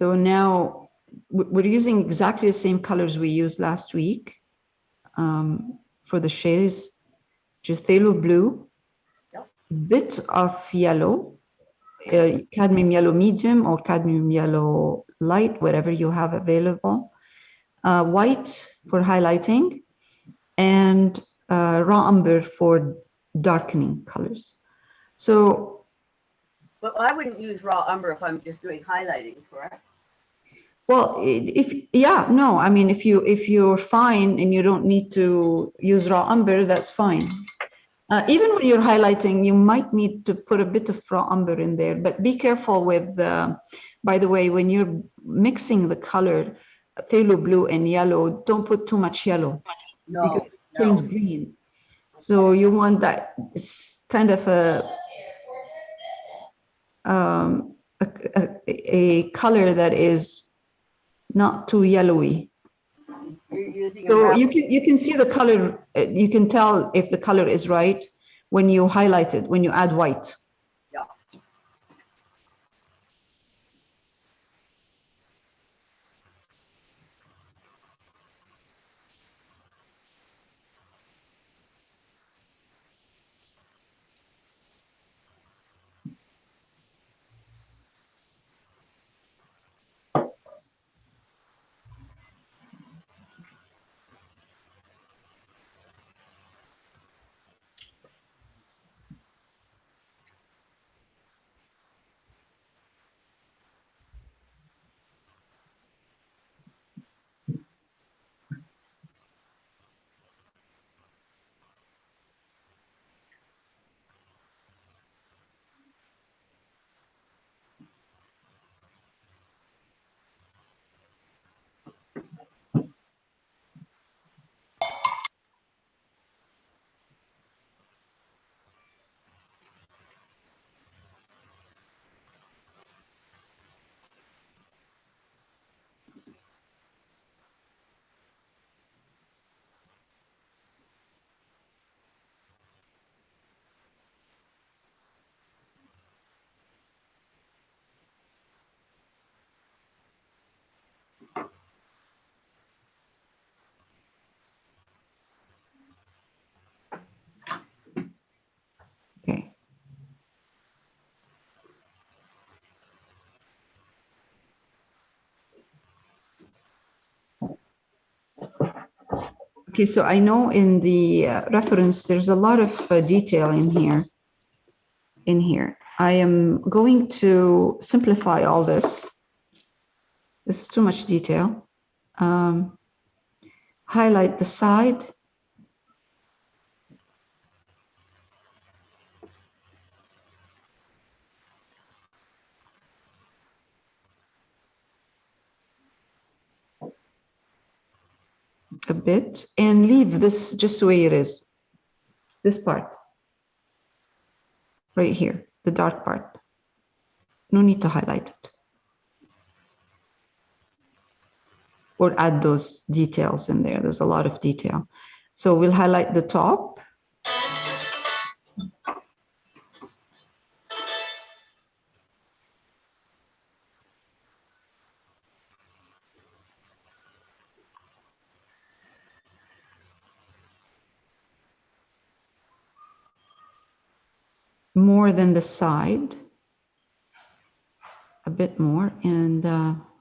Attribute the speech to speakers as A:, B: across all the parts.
A: So now we're using exactly the same colors we used last week for the shades, just phthalo blue, bit of yellow, cadmium yellow medium or cadmium yellow light, whatever you have available, white for highlighting, and raw umber for darkening colors. So,
B: but I wouldn't use raw umber if I'm just doing highlighting, correct?
A: well, I mean, if you're fine and you don't need to use raw umber, that's fine. Even when you're highlighting, you might need to put a bit of raw umber in there, but be careful with, by the way, when you're mixing the color, phthalo blue and yellow, don't put too much yellow because it turns green. So you want that, it's kind of a color that is not too yellowy. So you can see the color, you can tell if the color is right when you highlight it, when you add white.
B: Yeah.
A: Okay. Okay, so I know in the reference, there's a lot of detail in here. I am going to simplify all this. This is too much detail. Highlight the side. A bit and leave this just the way it is. This part right here, the dark part. No need to highlight it or add those details in there. There's a lot of detail. So we'll highlight the top. More than the side, a bit more, and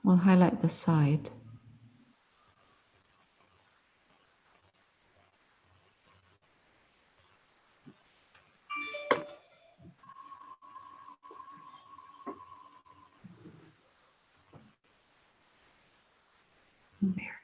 A: we'll highlight the side. There.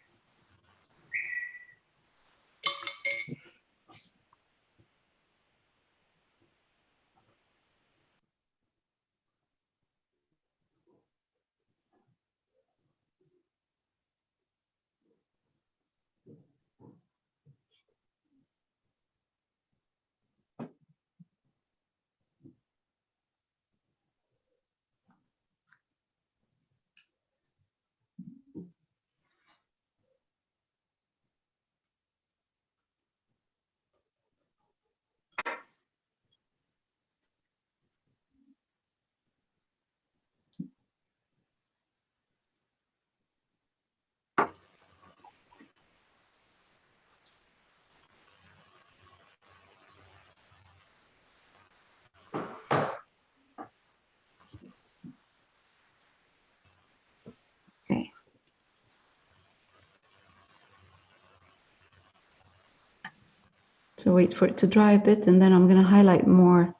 A: So wait for it to dry a bit, and then I'm going to highlight more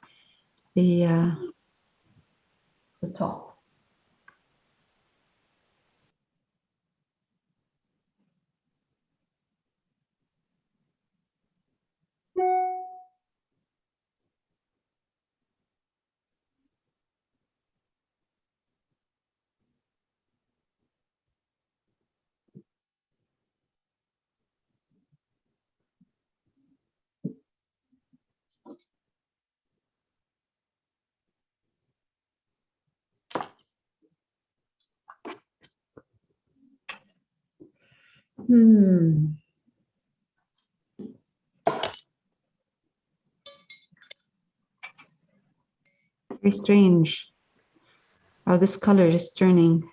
A: the top. Very strange how this color is turning.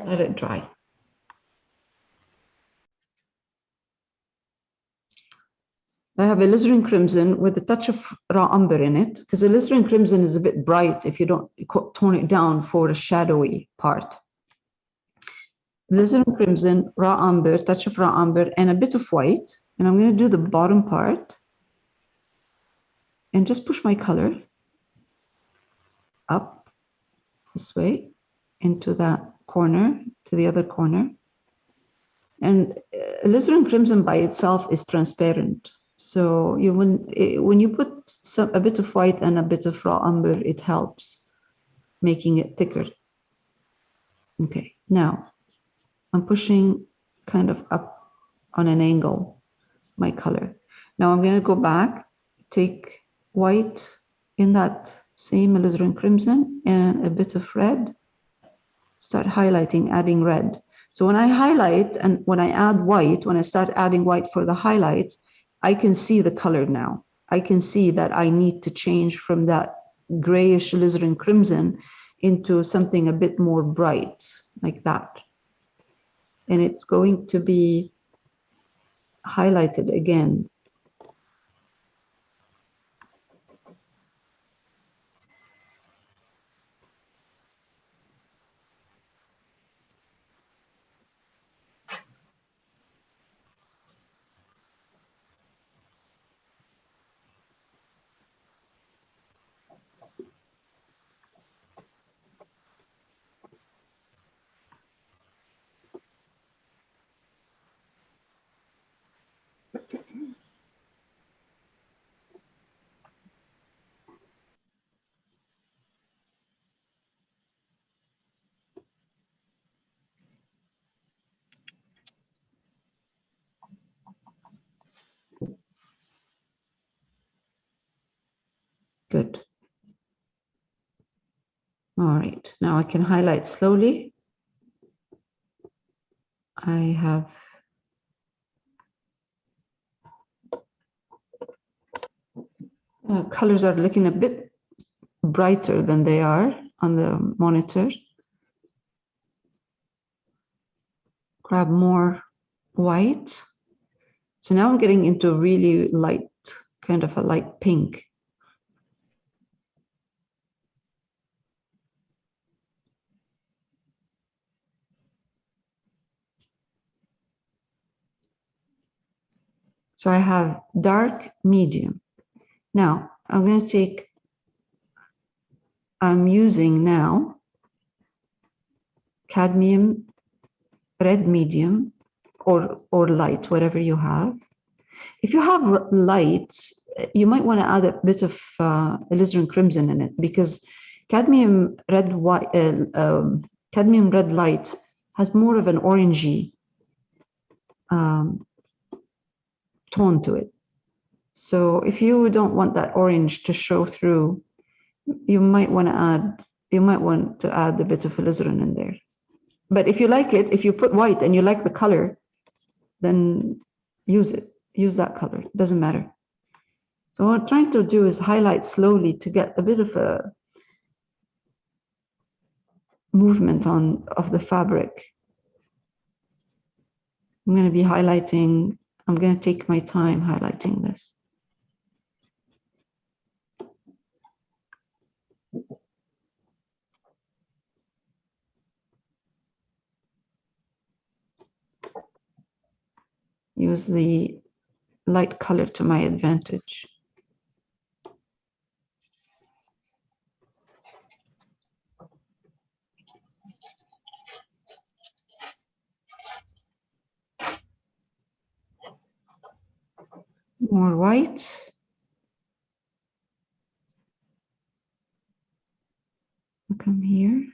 A: Let it dry. I have alizarin crimson with a touch of raw umber in it, because alizarin crimson is a bit bright if you don't tone it down for a shadowy part. Alizarin crimson, raw umber, touch of raw umber, and a bit of white. And I'm going to do the bottom part and just push my color up this way into that corner, to the other corner. And alizarin crimson by itself is transparent. So you when you put a bit of white and a bit of raw umber, it helps making it thicker. Okay, now I'm pushing kind of up on an angle my color. Now I'm going to go back, take white in that same alizarin crimson and a bit of red, start highlighting, adding red. So when I highlight and when I add white, when I start adding white for the highlights, I can see the color now. I can see that I need to change from that grayish alizarin crimson into something a bit more bright, like that. And it's going to be highlighted again. Good. All right, now I can highlight slowly. I have colors are looking a bit brighter than they are on the monitor. Grab more white. So now I'm getting into really light, kind of a light pink. So I have dark, medium. Now I'm going to take, I'm using now cadmium, red medium, or light, whatever you have. If you have light, you might want to add a bit of alizarin crimson in it, because cadmium red cadmium red light has more of an orangey tone to it. So if you don't want that orange to show through, you might want to add a bit of alizarin in there. But if you like it, if you put white and you like the color, then use it. Use that color. It doesn't matter. So what I'm trying to do is highlight slowly to get a bit of a movement of the fabric. I'm going to be highlighting. I'm going to take my time highlighting this. Use the light color to my advantage. More white. I'll come here.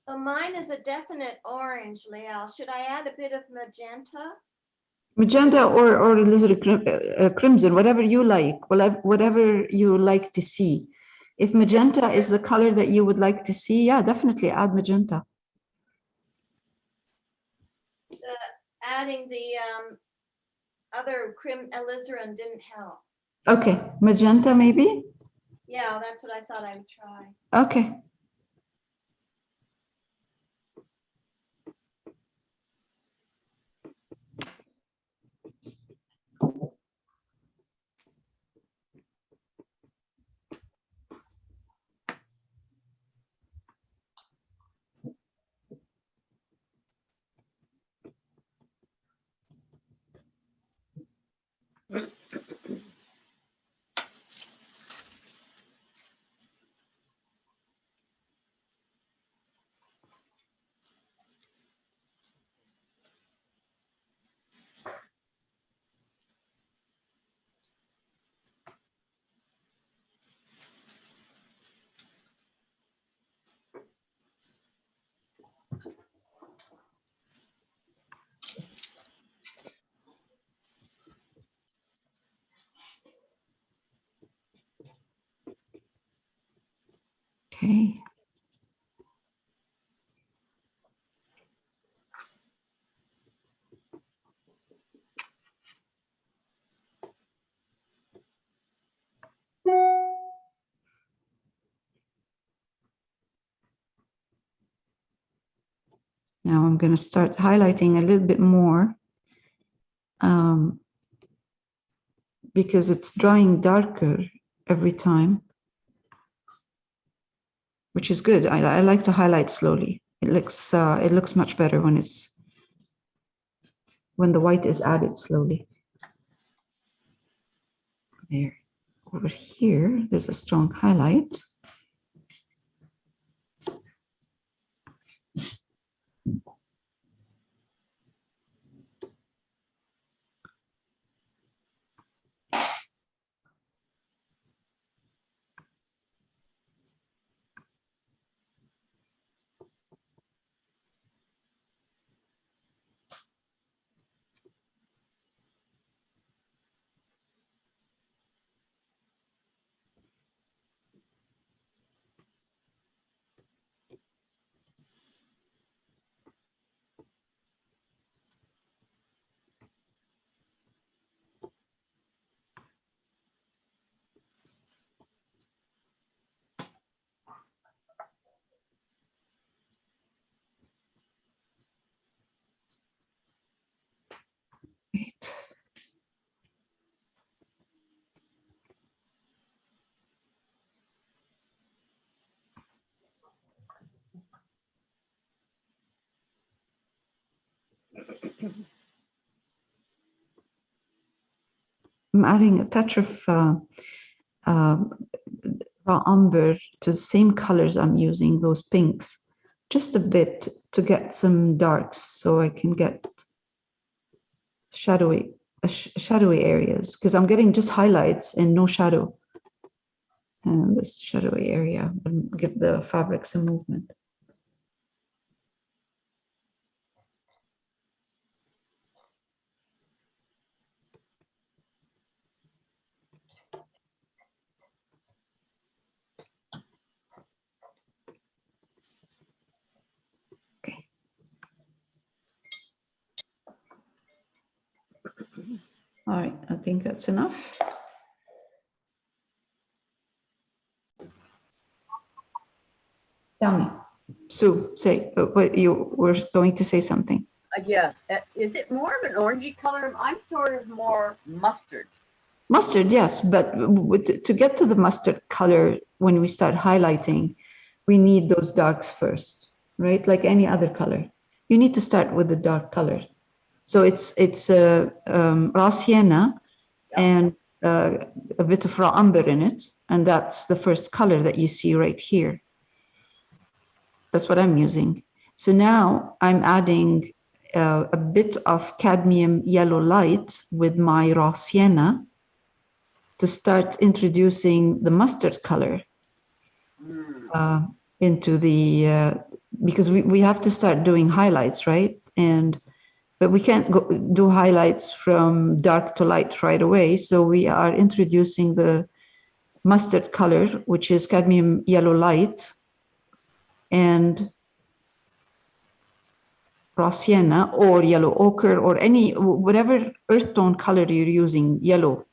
C: So mine is a definite orange, Leal. Should I add a bit of magenta?
A: Magenta or alizarin crimson, whatever you like, whatever you like to see. If magenta is the color that you would like to see, yeah, definitely add magenta.
C: Adding the other alizarin didn't help.
A: Okay, magenta maybe?
C: Yeah, that's what I thought I would try.
A: Okay. Okay. Now I'm going to start highlighting a little bit more because it's drying darker every time, which is good. I like to highlight slowly. It looks much better when the white is added slowly. There. Over here, there's a strong highlight. I'm adding a touch of raw umber to the same colors I'm using, those pinks, just a bit to get some darks so I can get shadowy areas, because I'm getting just highlights and no shadow. And this shadowy area and give the fabric some movement. Okay. All right, I think that's enough. Tell me, Sue, say what you were going to say something.
B: Yes. Is it more of an orangey color? I'm sort of more mustard.
A: Mustard, yes, but to get to the mustard color, when we start highlighting, we need those darks first, right? Like any other color, you need to start with the dark color. So it's raw sienna and a bit of raw umber in it, and that's the first color that you see right here. That's what I'm using. So now I'm adding a bit of cadmium yellow light with my raw sienna to start introducing the mustard color into the, because we have to start doing highlights, right? But we can't do highlights from dark to light right away. So we are introducing the mustard color, which is cadmium yellow light, and raw sienna or yellow ochre or whatever earth tone color you're using, yellow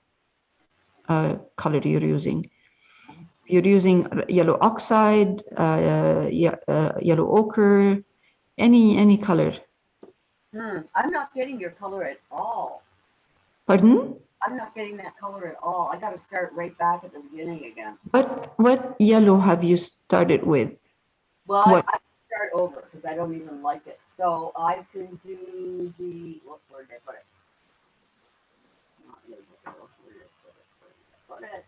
A: color you're using. You're using yellow oxide, yellow ochre, any color.
B: I'm not getting your color at all.
A: Pardon?
B: I'm not getting that color at all. I got to start right back at the beginning again.
A: What yellow have you started with?
B: Well, I start over because I don't even like it. So I can do the, where did I put it? Put it.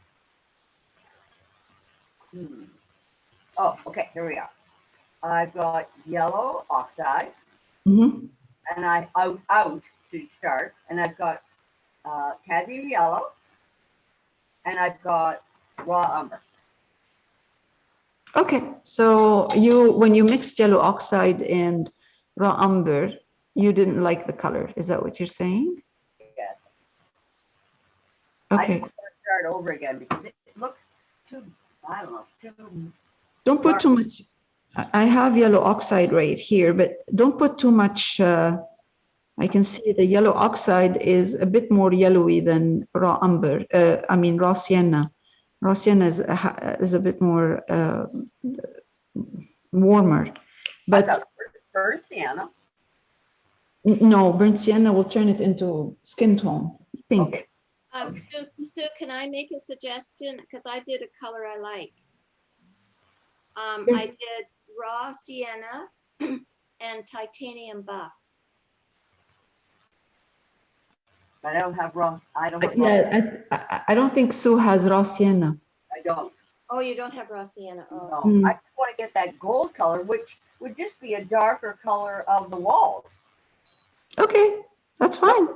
B: Oh, okay, here we are. I've got yellow oxide, and I out to start, and I've got cadmium yellow, and I've got raw umber.
A: Okay, so when you mixed yellow oxide and raw umber, you didn't like the color. Is that what you're saying?
B: Yes.
A: Okay.
B: I just want to start over again because it looks too, I don't know, too.
A: Don't put too much. I have yellow oxide right here, but don't put too much. I can see the yellow oxide is a bit more yellowy than raw umber. I mean, raw sienna. Raw sienna is a bit more warmer. But
B: burnt sienna.
A: No, burnt sienna will turn it into skin tone, pink.
C: Okay. Sue, can I make a suggestion? Because I did a color I like. I did raw sienna and titanium buff.
B: I don't have raw. I don't have
A: raw. I don't think Sue has raw sienna.
B: I don't.
C: Oh, you don't have raw sienna. Oh.
B: No, I just want to get that gold color, which would just be a darker color of the walls.
A: Okay, that's fine.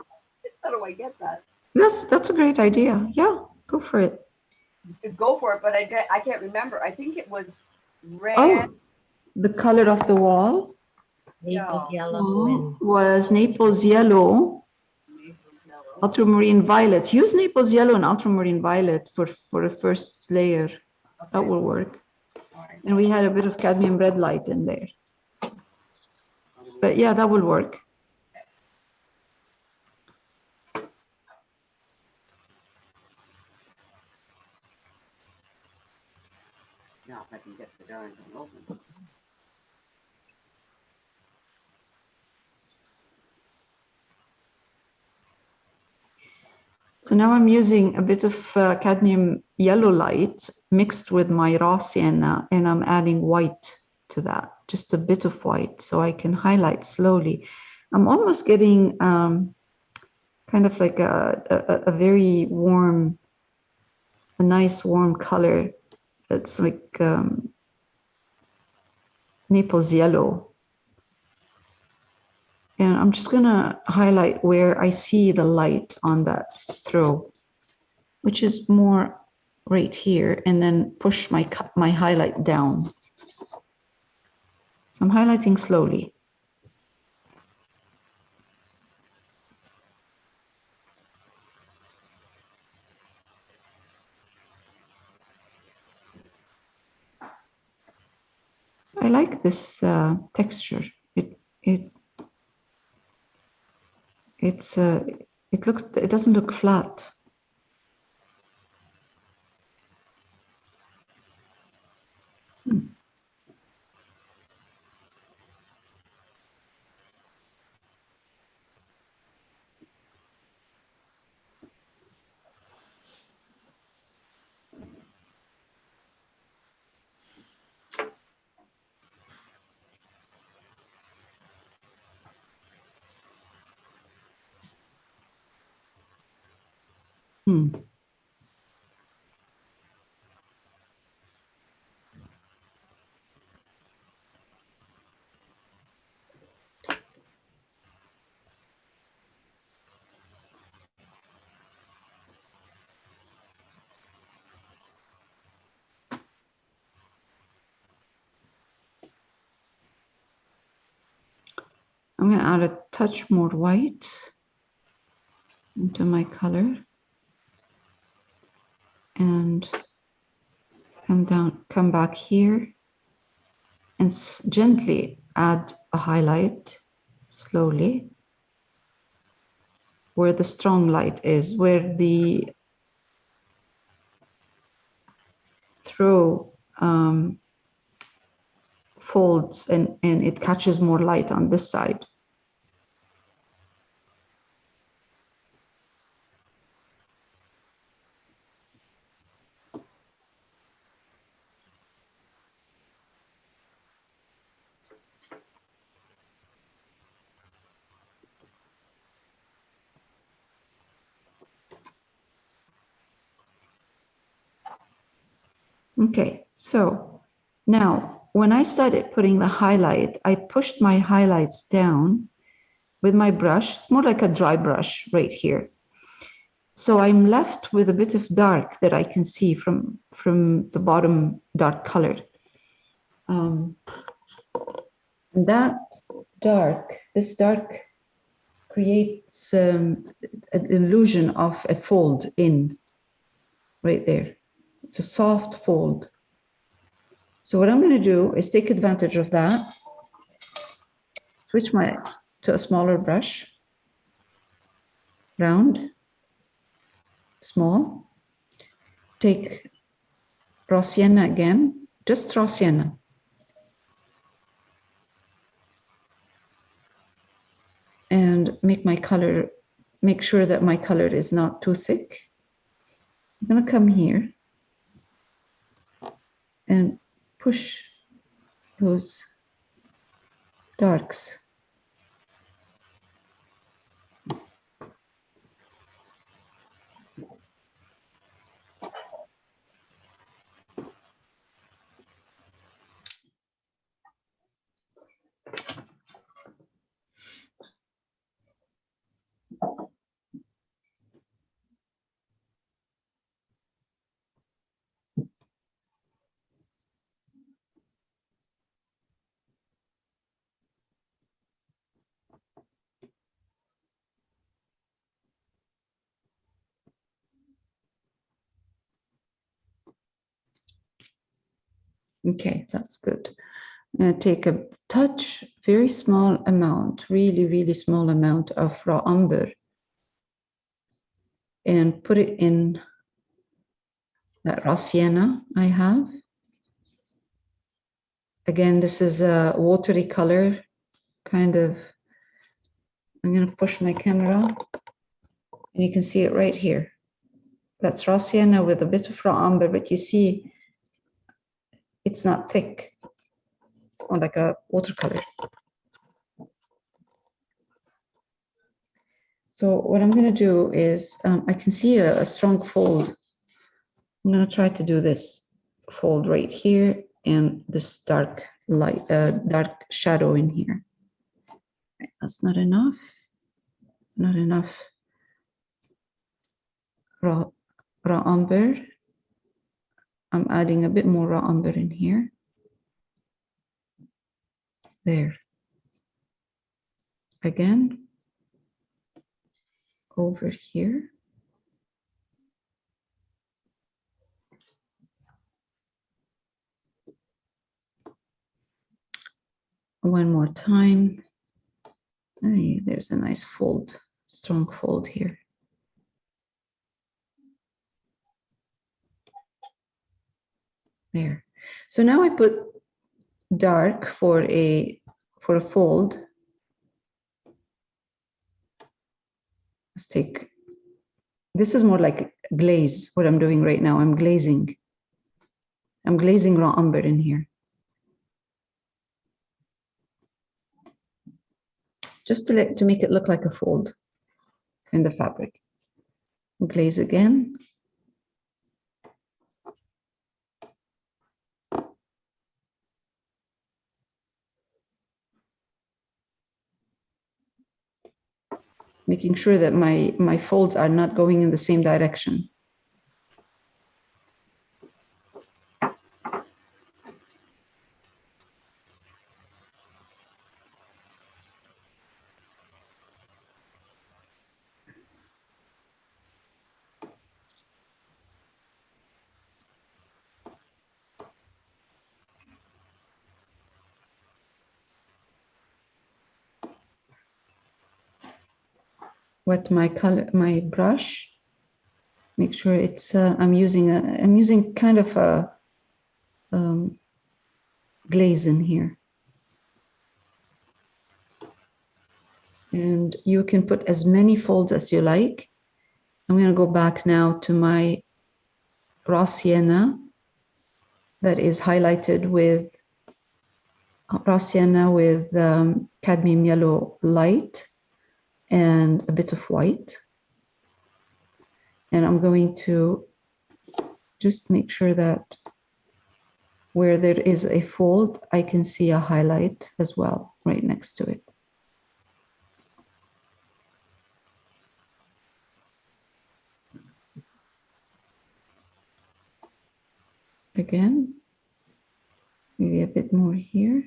B: How do I get that?
A: That's a great idea. Yeah, go for it.
B: Go for it, but I can't remember. I think it was red.
A: Oh, the color of the wall?
D: Naples yellow
A: was Naples yellow, ultramarine violet. Use Naples yellow and ultramarine violet for a first layer. Okay. That will work. Right. And we had a bit of cadmium red light in there. But yeah, that will work.
B: Now if I can get the darn thing open.
A: So now I'm using a bit of cadmium yellow light mixed with my raw sienna, and I'm adding white to that, just a bit of white, so I can highlight slowly. I'm almost getting kind kind of like a very warm, a nice warm color that's like Naples yellow. And I'm just gonna highlight where I see the light on that throw, which is more right here, and then push my highlight down. So I'm highlighting slowly. I like this texture. It doesn't look flat. Hmm. I'm going to add a touch more white into my color and come back here and gently add a highlight slowly where the strong light is, where the throw folds and it catches more light on this side. Okay, so now when I started putting the highlight, I pushed my highlights down with my brush, more like a dry brush right here. So I'm left with a bit of dark that I can see from the bottom dark color. That dark, this dark creates an illusion of a fold in right there. It's a soft fold. So what I'm going to do is take advantage of that, switch to a smaller brush, round, small, take raw sienna again, just raw sienna. And make sure that my color is not too thick. I'm going to come here and push those darks. Okay, that's good. I'm going to take a touch, very small amount, really, really small amount of raw umber and put it in that raw sienna I have. Again, this is a watery color, kind of. I'm going to push my camera and you can see it right here. That's raw sienna with a bit of raw umber, but you see it's not thick. It's more like a watercolor. So what I'm going to do is I can see a strong fold. I'm going to try to do this fold right here and this dark light, dark shadow in here. Right, that's not enough. Not enough raw umber. I'm adding a bit more raw umber in here. There. Again, over here. One more time. Hey, there's a nice fold, strong fold here. There. So now I put dark for a fold. Let's take, this is more like glaze, what I'm doing right now. I'm glazing raw umber in here. Just to make it look like a fold in the fabric. Glaze again. Making sure that my folds are not going in the same direction. Wet my brush. Make sure it's I'm using kind of a glaze in here. And you can put as many folds as you like. I'm going to go back now to my raw sienna that is highlighted with raw sienna with cadmium yellow light and a bit of white. And I'm going to just make sure that where there is a fold, I can see a highlight as well right next to it. Again, maybe a bit more here.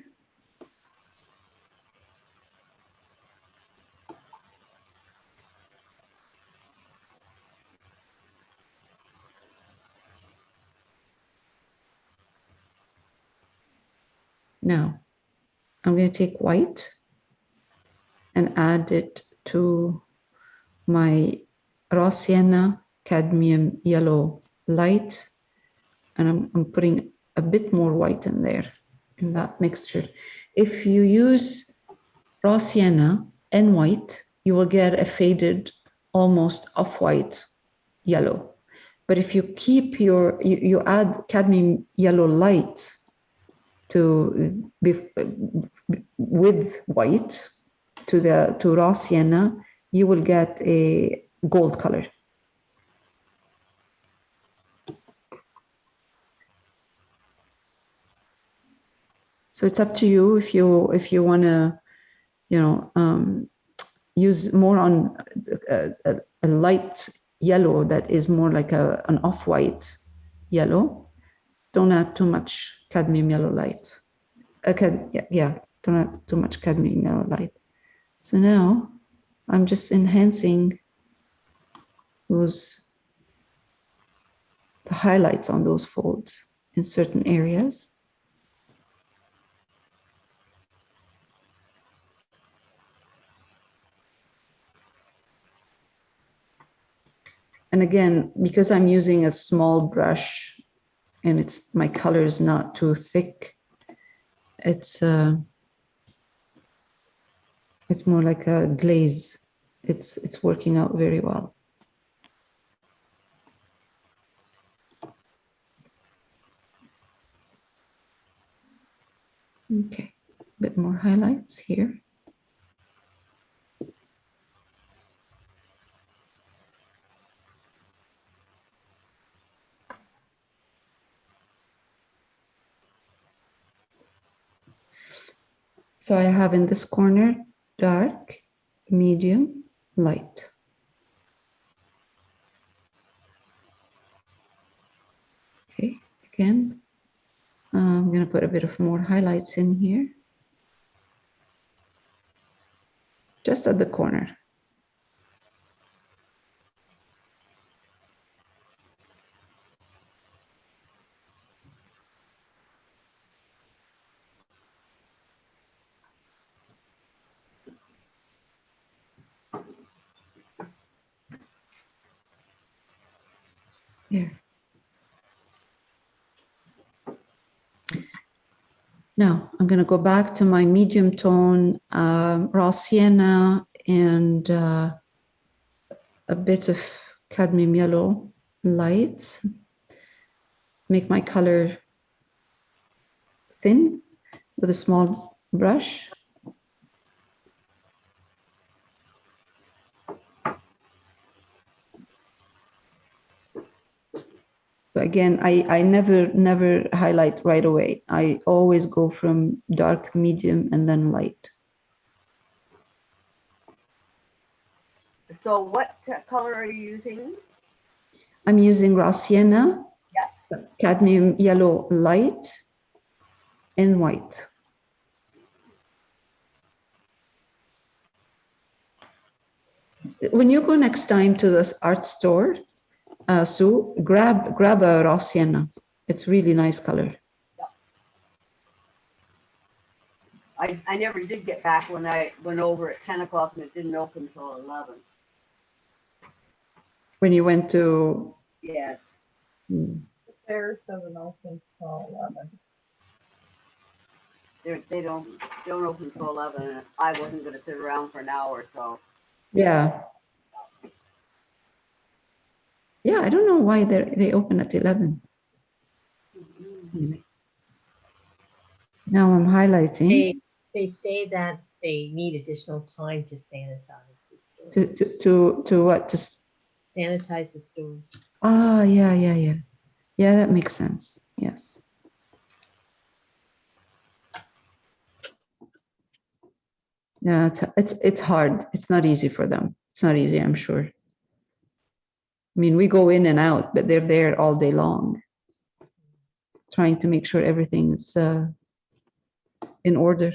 A: Now, I'm going to take white and add it to my raw sienna cadmium yellow light. And I'm putting a bit more white in there, in that mixture. If you use raw sienna and white, you will get a faded, almost off-white yellow. But if you keep you add cadmium yellow light with white to raw sienna, you will get a gold color. So it's up to you if you want to, use more on a light yellow that is more like an off-white yellow. Don't add too much cadmium yellow light. Yeah, don't add too much cadmium yellow light. So now I'm just enhancing the highlights on those folds in certain areas. And again, because I'm using a small brush and my color is not too thick, it's more like a glaze. It's working out very well. Okay, a bit more highlights here. So I have in this corner, dark, medium, light. Okay, again, I'm going to put a bit of more highlights in here. Just at the corner. There. Now I'm going to go back to my medium tone raw sienna and a bit of cadmium yellow light. Make my color thin with a small brush. So again, I never highlight right away. I always go from dark, medium, and then light.
B: So what color are you using?
A: I'm using raw sienna,
B: Yeah.
A: cadmium yellow light, and white. When you go next time to the art store, Sue, grab a raw sienna. It's really nice color.
B: I never did get back when I went over at 10 o'clock and it didn't open until 11.
A: When you went to...
B: Yes.
A: Hmm.
E: The fairs doesn't open till 11.
B: They don't open until 11, and I wasn't going to sit around for an hour, so.
A: Yeah. Yeah, I don't know why they open at 11. Anyway. Now I'm highlighting.
D: They say that they need additional time to sanitize the store.
A: To what? To
D: Sanitize the stores.
A: Ah, yeah. Yeah, that makes sense. Yes. Yeah, it's hard. It's not easy for them. It's not easy, I'm sure. I mean, we go in and out, but they're there all day long, trying to make sure everything's in order.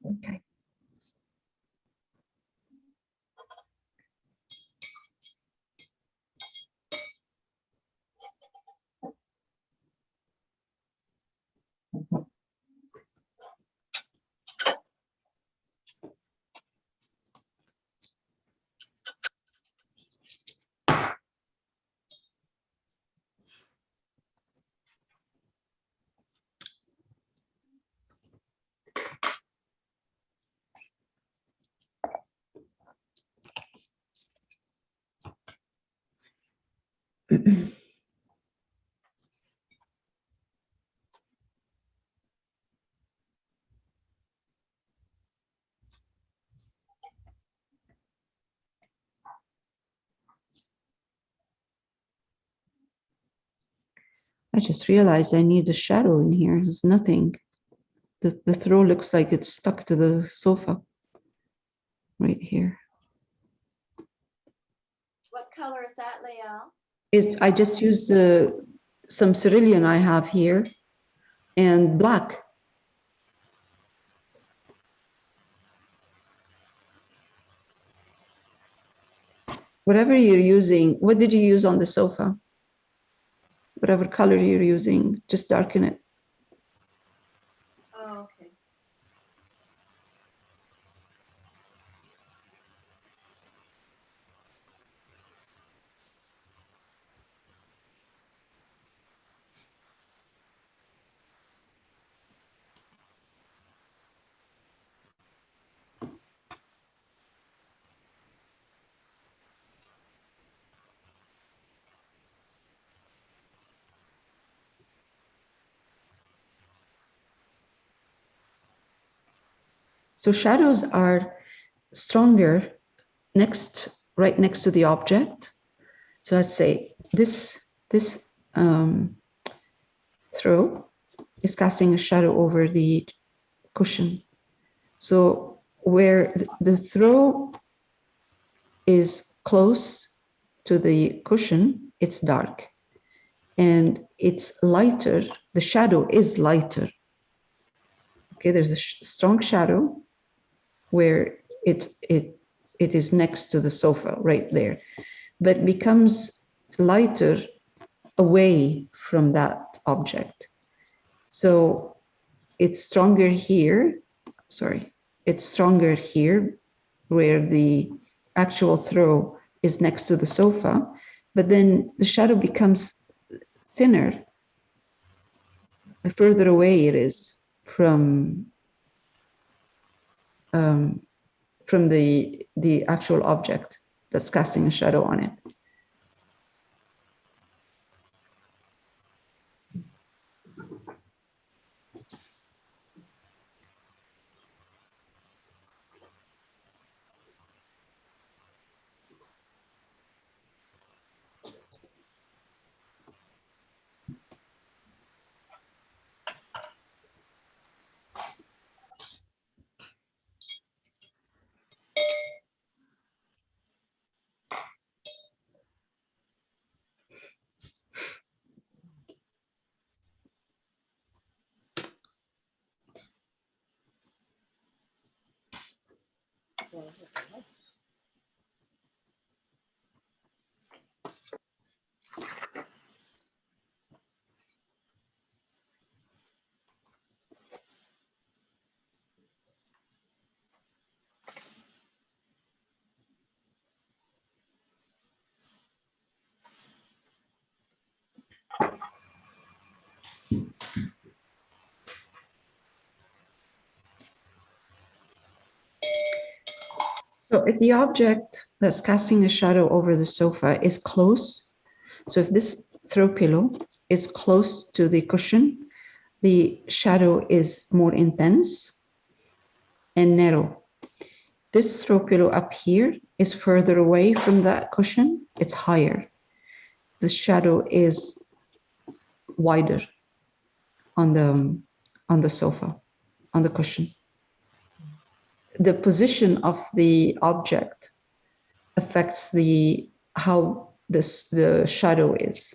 A: Okay. I just realized I need a shadow in here. There's nothing. The throw looks like it's stuck to the sofa right here.
C: What color is that, Leal?
A: I just used some cerulean I have here and black. Whatever you're using, what did you use on the sofa? Whatever color you're using, just darken it.
C: Oh, okay.
A: So shadows are stronger right next to the object. So let's say this throw is casting a shadow over the cushion. So where the throw is close to the cushion, it's dark, and it's lighter. The shadow is lighter. Okay, there's a strong shadow where it is next to the sofa right there, but becomes lighter away from that object. So it's stronger here. Sorry, it's stronger here where the actual throw is next to the sofa, but then the shadow becomes thinner the further away it is from the actual object that's casting a shadow on it. So if the object that's casting a shadow over the sofa is close, so if this throw pillow is close to the cushion, the shadow is more intense and narrow. This throw pillow up here is further away from that cushion, it's higher. The shadow is wider on the sofa, on the cushion. The position of the object affects how the shadow is.